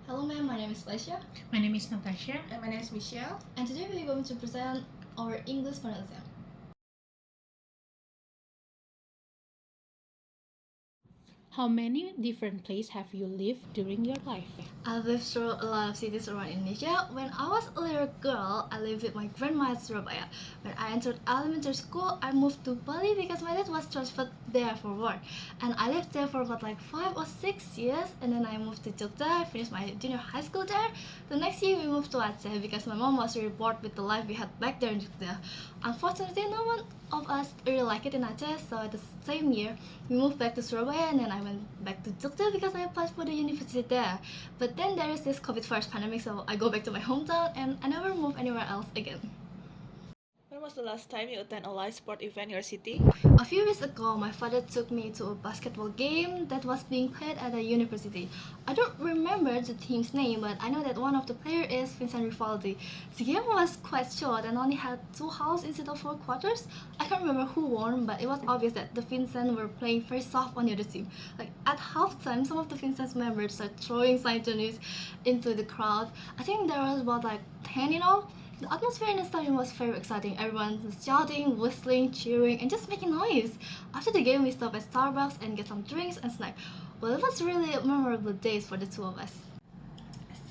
Hello ma'am, my name is Felicia. My name is Natasya. And my name is Michelle. And today we are going to present our English final exam. How many different places have you lived during your life? I've lived through a lot of cities around Indonesia. When I was a little girl, I lived with my grandma at Surabaya. When I entered elementary school, I moved to Bali because my dad was transferred there for work. And I lived there for about 5 or 6 years. And then I moved to Jogja, finished my junior high school there. The next year we moved to Aceh because my mom was really bored with the life we had back there in Jogja. Unfortunately, no one of us really liked it in Aceh, so the same year we moved back to Surabaya, and then I went back to Jogja because I applied for the university there. But then there is this COVID first pandemic, so I go back to my hometown and I never move anywhere else again. When was the last time you attended a live sport event in your city? A few weeks ago, my father took me to a basketball game that was being played at a university. I don't remember the team's name, but I know that one of the players is Vincent Rivaldi. The game was quite short and only had 2 halves instead of 4 quarters. I can't remember who won, but it was obvious that the Vincent were playing very soft on the other team. At halftime, some of the Vincent's members started throwing signs into the crowd. I think there was about 10 in all. The atmosphere in the stadium was very exciting. Everyone was shouting, whistling, cheering, and just making noise. After the game, we stopped at Starbucks and get some drinks and snacks. Well, it was really memorable days for the two of us.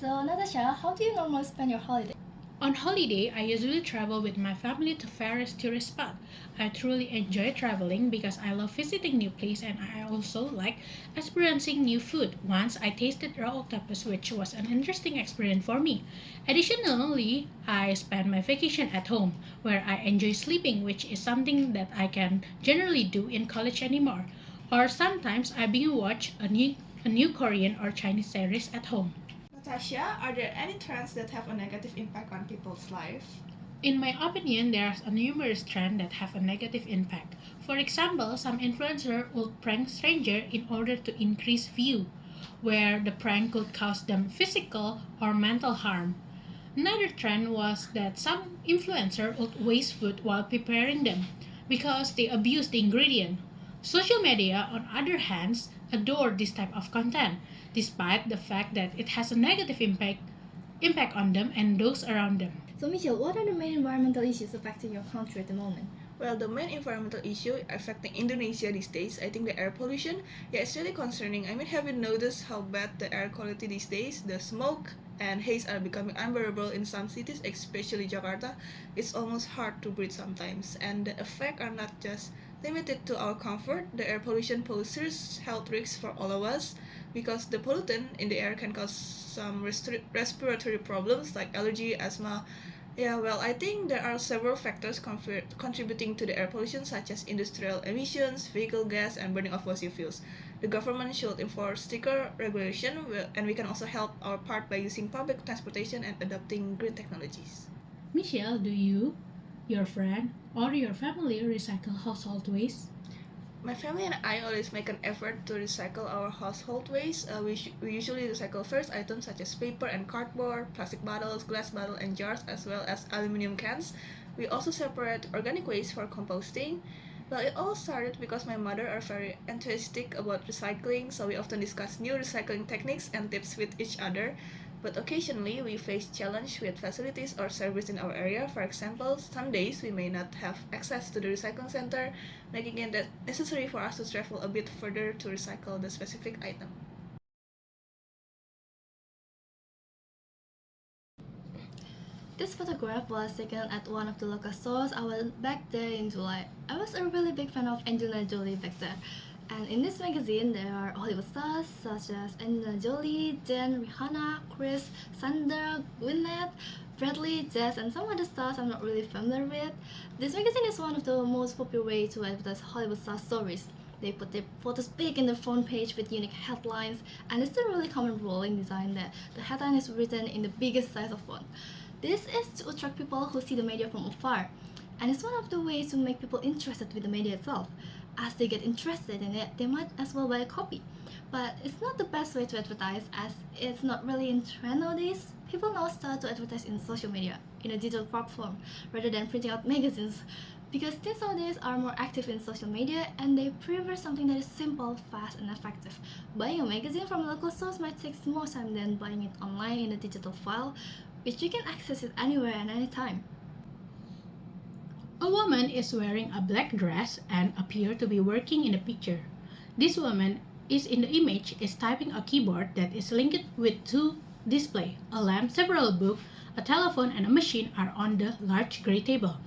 So, Natasha, how do you normally spend your holiday? On holiday, I usually travel with my family to various tourist spots. I truly enjoy traveling because I love visiting new places and I also like experiencing new food. Once I tasted raw octopus, which was an interesting experience for me. Additionally, I spend my vacation at home, where I enjoy sleeping, which is something that I can generally do in college anymore. Or sometimes I binge watch a new Korean or Chinese series at home. Natasha, are there any trends that have a negative impact on people's life? In my opinion, there are numerous trends that have a negative impact. For example, some influencers would prank strangers in order to increase view, where the prank could cause them physical or mental harm. Another trend was that some influencers would waste food while preparing them because they abuse the ingredient. Social media, on other hands, adore this type of content, despite the fact that it has a negative impact on them and those around them. So, Michelle, what are the main environmental issues affecting your country at the moment? Well, the main environmental issue affecting Indonesia these days, I think the air pollution. Yeah, it's really concerning. Have you noticed how bad the air quality these days? The smoke and haze are becoming unbearable in some cities, especially Jakarta. It's almost hard to breathe sometimes. And the effects are not just limited to our comfort. The air pollution poses health risks for all of us because the pollutant in the air can cause some respiratory problems like allergy, asthma. Yeah, well, I think there are several factors contributing to the air pollution, such as industrial emissions, vehicle gas, and burning of fossil fuels. The government should enforce stricter regulation, and we can also help our part by using public transportation and adopting green technologies. Michelle, do you, your friend, or your family recycle household waste? My family and I always make an effort to recycle our household waste. We usually recycle first items such as paper and cardboard, plastic bottles, glass bottles, and jars, as well as aluminum cans. We also separate organic waste for composting. Well, it all started because my mother are very enthusiastic about recycling, so we often discuss new recycling techniques and tips with each other. But occasionally, we face challenge with facilities or service in our area. For example, some days we may not have access to the recycling center, making it necessary for us to travel a bit further to recycle the specific item. This photograph was taken at one of the local stores. I went back there in July. I was a really big fan of Angelina Jolie back then. And in this magazine, there are Hollywood stars such as Angelina Jolie, Jen, Rihanna, Chris, Sandra, Gwyneth, Bradley, Jess, and some other stars I'm not really familiar with. This magazine is one of the most popular ways to advertise Hollywood star stories. They put their photos big in the front page with unique headlines, and it's a really common rule in design that the headline is written in the biggest size of font. This is to attract people who see the media from afar, and it's one of the ways to make people interested with the media itself. As they get interested in it, they might as well buy a copy. But it's not the best way to advertise, as it's not really in trend nowadays. People now start to advertise in social media, in a digital platform, rather than printing out magazines. Because teens nowadays are more active in social media and they prefer something that is simple, fast, and effective. Buying a magazine from a local source might take more time than buying it online in a digital file, which you can access it anywhere and anytime. A woman is wearing a black dress and appear to be working in the picture. This woman is in the image is typing a keyboard that is linked with two display. A lamp, several books, a telephone and a machine are on the large gray table.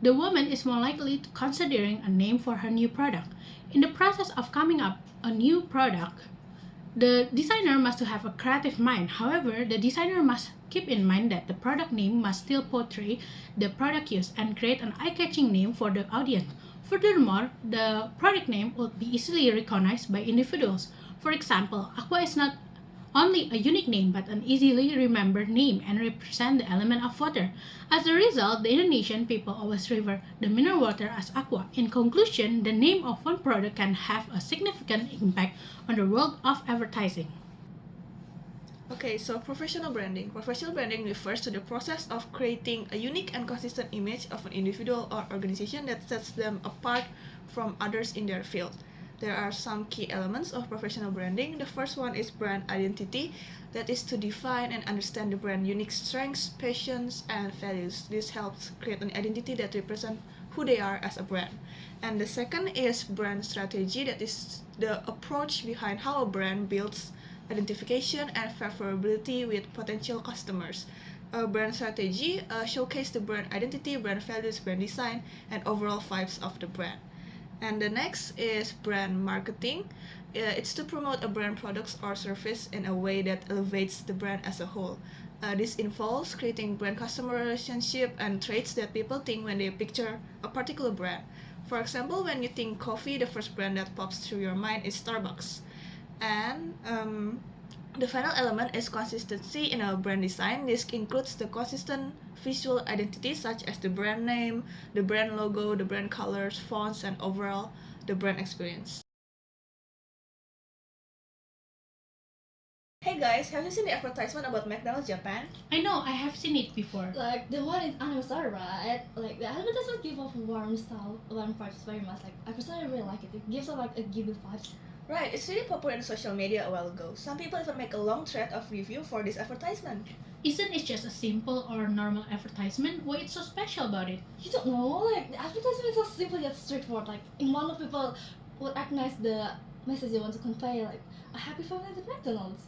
The woman is more likely to considering a name for her new product. In the process of coming up a new product, the designer must have a creative mind. However, the designer must keep in mind that the product name must still portray the product use and create an eye-catching name for the audience. Furthermore, the product name would be easily recognized by individuals. For example, Aqua is not only a unique name but an easily remembered name and represent the element of water. As a result, the Indonesian people always refer the mineral water as aqua. In conclusion, the name of one product can have a significant impact on the world of advertising. Okay, so professional branding. Professional branding refers to the process of creating a unique and consistent image of an individual or organization that sets them apart from others in their field. There are some key elements of professional branding. The first one is brand identity, that is to define and understand the brand's unique strengths, passions, and values. This helps create an identity that represents who they are as a brand. And the second is brand strategy, that is the approach behind how a brand builds identification and favorability with potential customers. A brand strategy showcases the brand identity, brand values, brand design, and overall vibes of the brand. And the next is brand marketing. It's to promote a brand products or service in a way that elevates the brand as a whole. This involves creating brand customer relationship and traits that people think when they picture a particular brand. For example, when you think coffee, the first brand that pops through your mind is Starbucks. And the final element is consistency in our brand design. This includes the consistent visual identity such as the brand name, the brand logo, the brand colors, fonts, and overall the brand experience. Hey guys, have you seen the advertisement about McDonald's Japan? I know, I have seen it before. Like the one in anniversary, right? Like the advertisement gives off warm style, warm vibes very much. Like I personally really like it. It gives off like a giving vibes. Right, it's really popular in social media a while ago. Some people even make a long thread of review for this advertisement. Isn't it just a simple or normal advertisement? Why it's so special about it? You don't know, like the advertisement is so simple yet straightforward. Like in one of people would recognize the message they want to convey, like a happy family with McDonald's.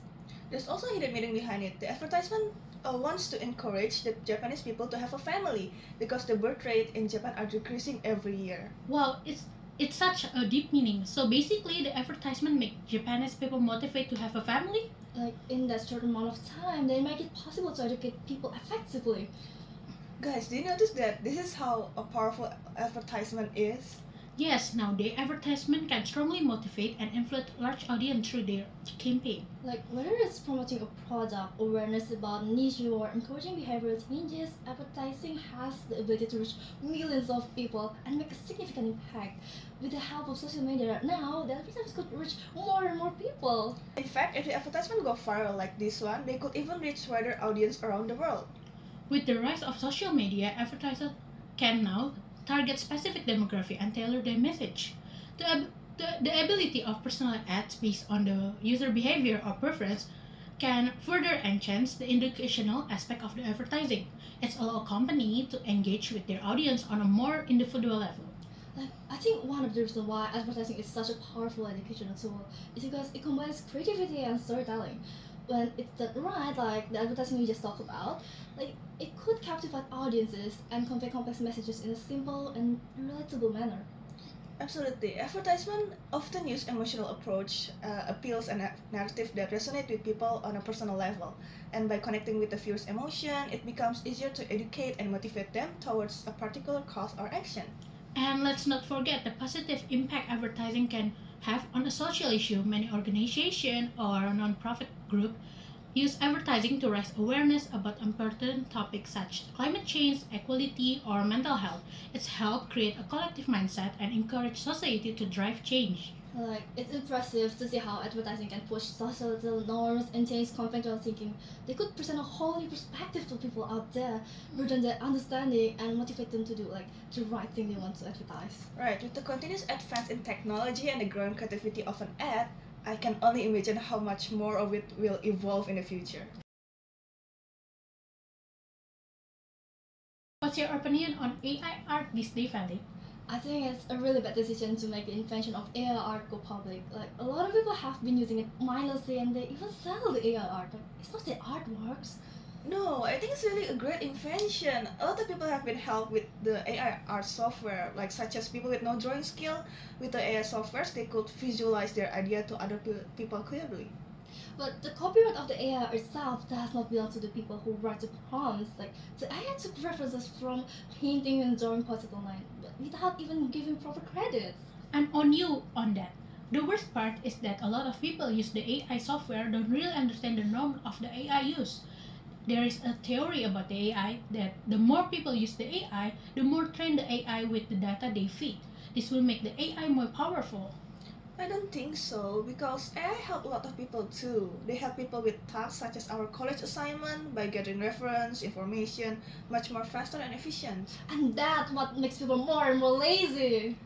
There's also a hidden meaning behind it. The advertisement wants to encourage the Japanese people to have a family because the birth rate in Japan are decreasing every year. Wow, it's such a deep meaning. So basically, the advertisement make Japanese people motivate to have a family. Like in that short amount of time, they make it possible to educate people effectively. Guys, do you notice that this is how a powerful advertisement is? Yes, now the advertisement can strongly motivate and influence large audience through their campaign. Like whether it's promoting a product, awareness about an issue, or encouraging behavioral changes, advertising has the ability to reach millions of people and make a significant impact. With the help of social media now, the advertisers could reach more and more people. In fact, if the advertisement go viral like this one, they could even reach wider audience around the world. With the rise of social media, advertisers can now target specific demographic and tailor their message. The ability of personalized ads based on the user behavior or preference can further enhance the educational aspect of the advertising. It's allow a company to engage with their audience on a more individual level. Like I think one of the reasons why advertising is such a powerful educational tool is because it combines creativity and storytelling. When it's done right, like the advertising we just talked about, like it could captivate audiences and convey complex messages in a simple and relatable manner. Absolutely. Advertisement often use emotional approach, appeals and narrative that resonate with people on a personal level. And by connecting with the viewer's emotion, it becomes easier to educate and motivate them towards a particular cause or action. And let's not forget the positive impact advertising can have on a social issue. Many organizations or non-profit groups use advertising to raise awareness about important topics such as climate change, equality, or mental health. It's helped create a collective mindset and encourage society to drive change. Like, it's impressive to see how advertising can push societal norms and change conventional thinking. They could present a whole new perspective to people out there, broaden their understanding, and motivate them to do like the right thing they want to advertise. Right, with the continuous advance in technology and the growing creativity of an ad, I can only imagine how much more of it will evolve in the future. What's your opinion on AI art these days, Feli? I think it's a really bad decision to make the invention of AI art go public. Like, a lot of people have been using it mindlessly and they even sell the AI art. Like, it's not the art works. No, I think it's really a great invention. A lot of people have been helped with the AI art software, like such as people with no drawing skill. With the AI softwares, they could visualize their idea to other people clearly. But the copyright of the AI itself does not belong to the people who write the prompts. Like, the AI took references from painting and drawing posts online, but without even giving proper credits. I'm on you on that. The worst part is that a lot of people use the AI software don't really understand the norm of the AI use. There is a theory about the AI that the more people use the AI, the more train the AI with the data they feed. This will make the AI more powerful. I don't think so, because AI help a lot of people too. They help people with tasks such as our college assignment by gathering reference, information, much more faster and efficient. And that's what makes people more and more lazy.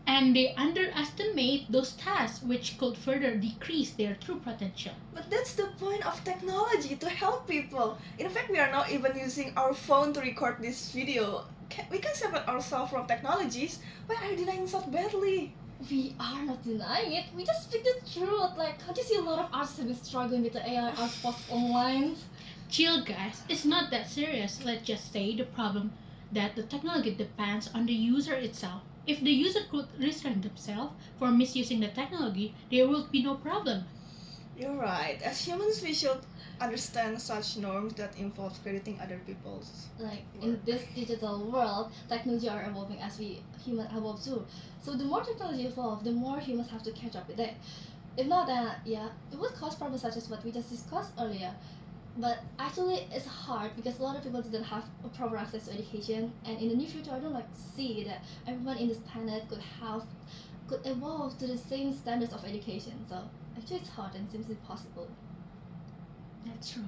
And they underestimate those tasks, which could further decrease their true potential. But that's the point of technology, to help people. In fact, we are now even using our phone to record this video. We can separate ourselves from technologies. Why are you denying so badly? We are not denying it. We just speak the truth. Like, can't you see a lot of artists have been struggling with the AI art posts online? Chill, guys, it's not that serious. Let's just say the problem that the technology depends on the user itself. If the user could restrain themselves from misusing the technology, there would be no problem. You're right. As humans, we should understand such norms that involve crediting other people's. Like, in this digital world, technology are evolving as we humans evolve too. So the more technology evolve, the more humans have to catch up with it. If not, then yeah, it would cause problems such as what we just discussed earlier. But actually, it's hard because a lot of people didn't have a proper access to education, and in the near future, I don't like see that everyone in this planet could evolve to the same standards of education. So actually, it's hard and seems impossible. That's true.